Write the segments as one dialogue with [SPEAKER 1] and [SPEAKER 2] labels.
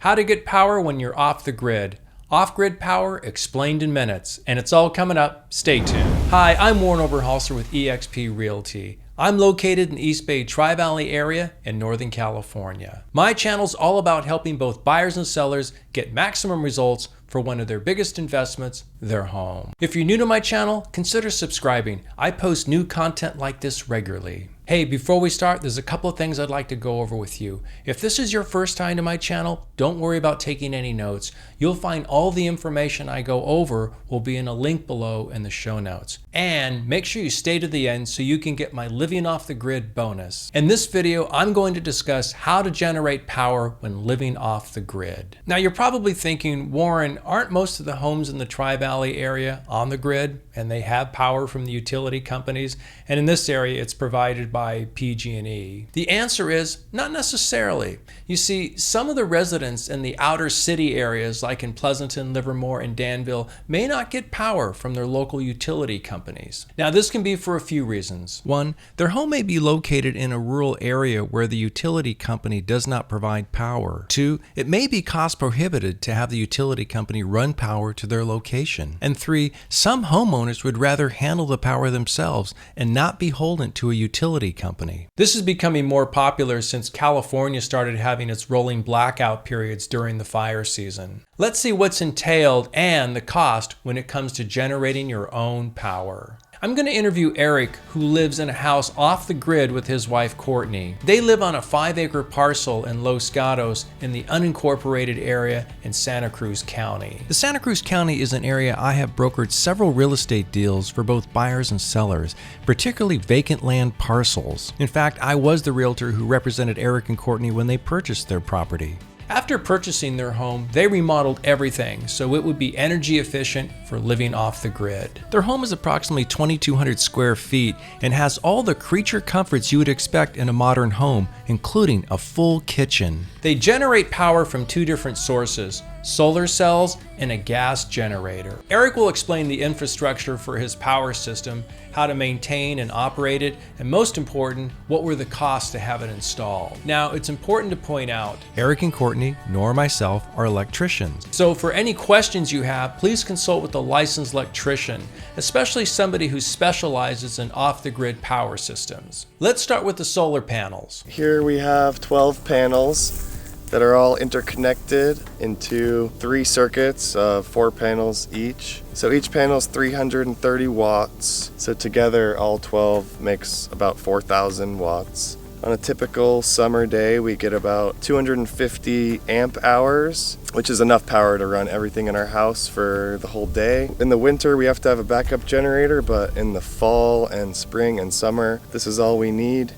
[SPEAKER 1] How to get power when you're off the grid. Off-grid power explained in minutes, and it's all coming up. Stay tuned. Hi, I'm Warren Oberholser with eXp Realty. I'm located in the East Bay Tri-Valley area in Northern California. My channel's all about helping both buyers and sellers get maximum results for one of their biggest investments, their home. If you're new to my channel, consider subscribing. I post new content like this regularly. Hey, before we start, there's a couple of things I'd like to go over with you. If this is your first time to my channel, don't worry about taking any notes. You'll find all the information I go over will be in a link below in the show notes. And make sure you stay to the end so you can get my Living Off the Grid bonus. In this video, I'm going to discuss how to generate power when living off the grid. Now, you're probably thinking, Warren, aren't most of the homes in the Tri-Valley area on the grid and they have power from the utility companies? And in this area, it's provided by PG&E. The answer is not necessarily. You see, some of the residents in the outer city areas like in Pleasanton, Livermore, and Danville may not get power from their local utility companies. Now, this can be for a few reasons. One, their home may be located in a rural area where the utility company does not provide power. Two, it may be cost prohibited to have the utility company run power to their location. And three, some homeowners would rather handle the power themselves and not be beholden to a utility company. This is becoming more popular since California started having its rolling blackout periods during the fire season. Let's see what's entailed and the cost when it comes to generating your own power. I'm going to interview Eric, who lives in a house off the grid with his wife Courtney. They live on a 5-acre parcel in Los Gatos in the unincorporated area in Santa Cruz County. The Santa Cruz County is an area I have brokered several real estate deals for both buyers and sellers, particularly vacant land parcels. In fact, I was the realtor who represented Eric and Courtney when they purchased their property. After purchasing their home, they remodeled everything so it would be energy efficient for living off the grid. Their home is approximately 2,200 square feet and has all the creature comforts you would expect in a modern home, including a full kitchen. They generate power from two different sources: solar cells and a gas generator. Eric will explain the infrastructure for his power system, how to maintain and operate it, and most important, what were the costs to have it installed. Now, it's important to point out, Eric and Courtney, nor myself, are electricians. So for any questions you have, please consult with a licensed electrician, especially somebody who specializes in off-the-grid power systems. Let's start with the solar panels.
[SPEAKER 2] Here we have 12 panels that are all interconnected into 3 circuits of 4 panels each. So each panel is 330 watts. So together all 12 makes about 4,000 watts. On a typical summer day, we get about 250 amp hours, which is enough power to run everything in our house for the whole day. In the winter, we have to have a backup generator, but in the fall and spring and summer, this is all we need.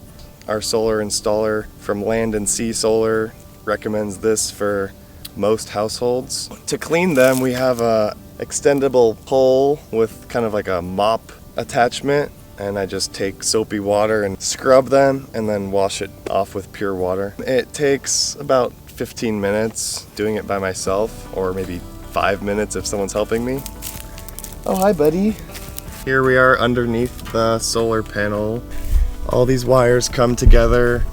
[SPEAKER 2] Our solar installer from Land and Sea Solar recommends this for most households. To clean them, we have a extendable pole with kind of like a mop attachment, and I just take soapy water and scrub them and then wash it off with pure water. It takes about 15 minutes doing it by myself, or maybe 5 minutes if someone's helping me. Oh, hi buddy. Here we are underneath the solar panel. All these wires come together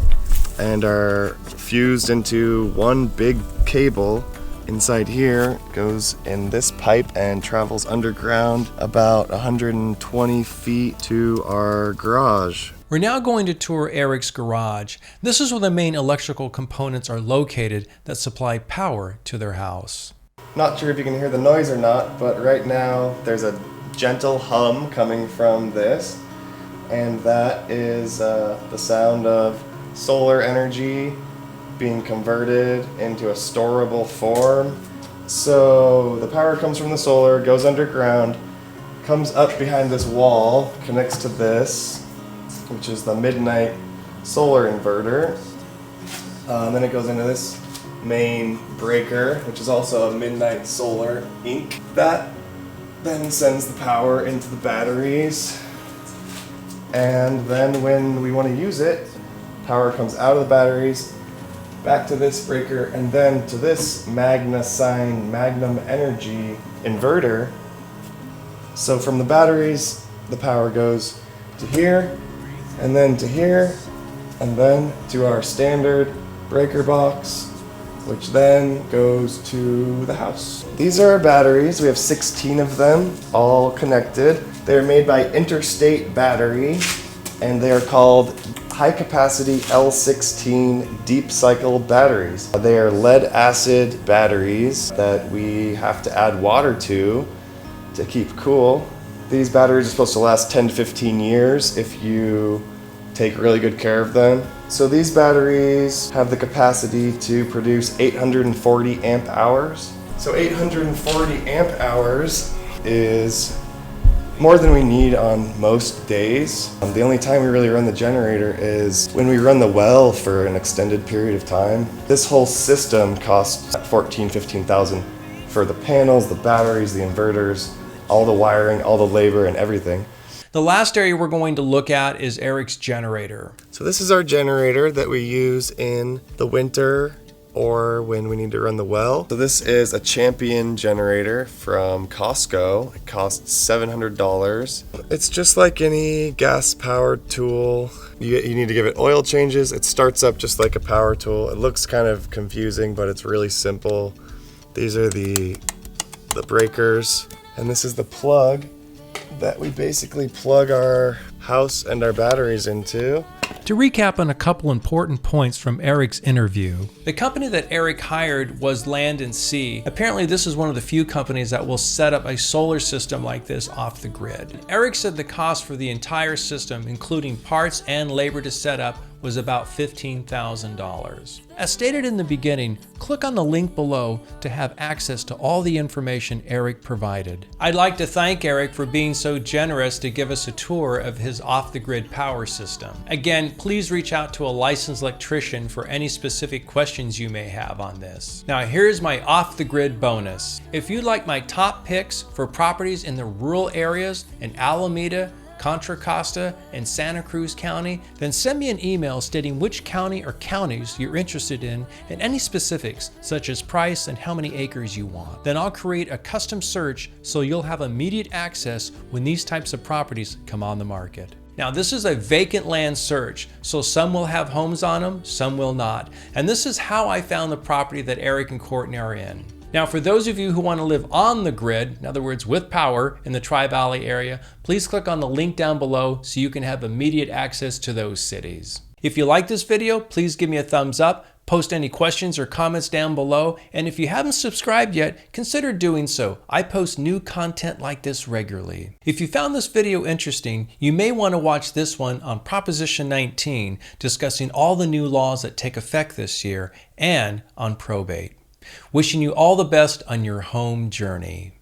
[SPEAKER 2] and are fused into one big cable. Inside here goes in this pipe and travels underground about 120 feet to our garage.
[SPEAKER 1] We're now going to tour Eric's garage. This is where the main electrical components are located that supply power to their house.
[SPEAKER 2] Not sure if you can hear the noise or not, but right now there's a gentle hum coming from this, and that is the sound of solar energy being converted into a storable form. So the power comes from the solar, goes underground, comes up behind this wall, connects to this, which is the midnight solar inverter. Then it goes into this main breaker, which is also a midnight solar Inc. That then sends the power into the batteries. And then when we want to use it, power comes out of the batteries, back to this breaker, and then to this Magnum Energy inverter. So from the batteries, the power goes to here, and then to here, and then to our standard breaker box, which then goes to the house. These are our batteries. We have 16 of them, all connected. They're made by Interstate Battery, and they are called high capacity L16 deep cycle batteries. They are lead acid batteries that we have to add water to keep cool. These batteries are supposed to last 10 to 15 years if you take really good care of them. So these batteries have the capacity to produce 840 amp hours. So 840 amp hours is more than we need on most days. The only time we really run the generator is when we run the well for an extended period of time. This whole system costs $14,000-15,000 for the panels, the batteries, the inverters, all the wiring, all the labor, and everything.
[SPEAKER 1] The last area we're going to look at is Eric's generator.
[SPEAKER 2] So this is our generator that we use in the winter or when we need to run the well. So this is a Champion generator from Costco. It costs $700. It's just like any gas powered tool. You need to give it oil changes. It starts up just like a power tool. It looks kind of confusing, but it's really simple. These are the breakers, and this is the plug that we basically plug our house and our batteries into.
[SPEAKER 1] To recap on a couple important points from Eric's interview, the company that Eric hired was Land & Sea. Apparently this is one of the few companies that will set up a solar system like this off the grid. Eric said the cost for the entire system, including parts and labor to set up, was about $15,000. As stated in the beginning, click on the link below to have access to all the information Eric provided. I'd like to thank Eric for being so generous to give us a tour of his off-the-grid power system. Again, please reach out to a licensed electrician for any specific questions you may have on this. Now here's my off-the-grid bonus. If you'd like my top picks for properties in the rural areas in Alameda, Contra Costa, and Santa Cruz County, then send me an email stating which county or counties you're interested in and any specifics such as price and how many acres you want. Then I'll create a custom search so you'll have immediate access when these types of properties come on the market. Now this is a vacant land search, so some will have homes on them, some will not. And this is how I found the property that Eric and Courtney are in. Now for those of you who want to live on the grid, in other words with power in the Tri-Valley area, please click on the link down below so you can have immediate access to those cities. If you like this video, please give me a thumbs up, post any questions or comments down below, and if you haven't subscribed yet, consider doing so. I post new content like this regularly. If you found this video interesting, you may want to watch this one on Proposition 19, discussing all the new laws that take effect this year, and on probate. Wishing you all the best on your home journey.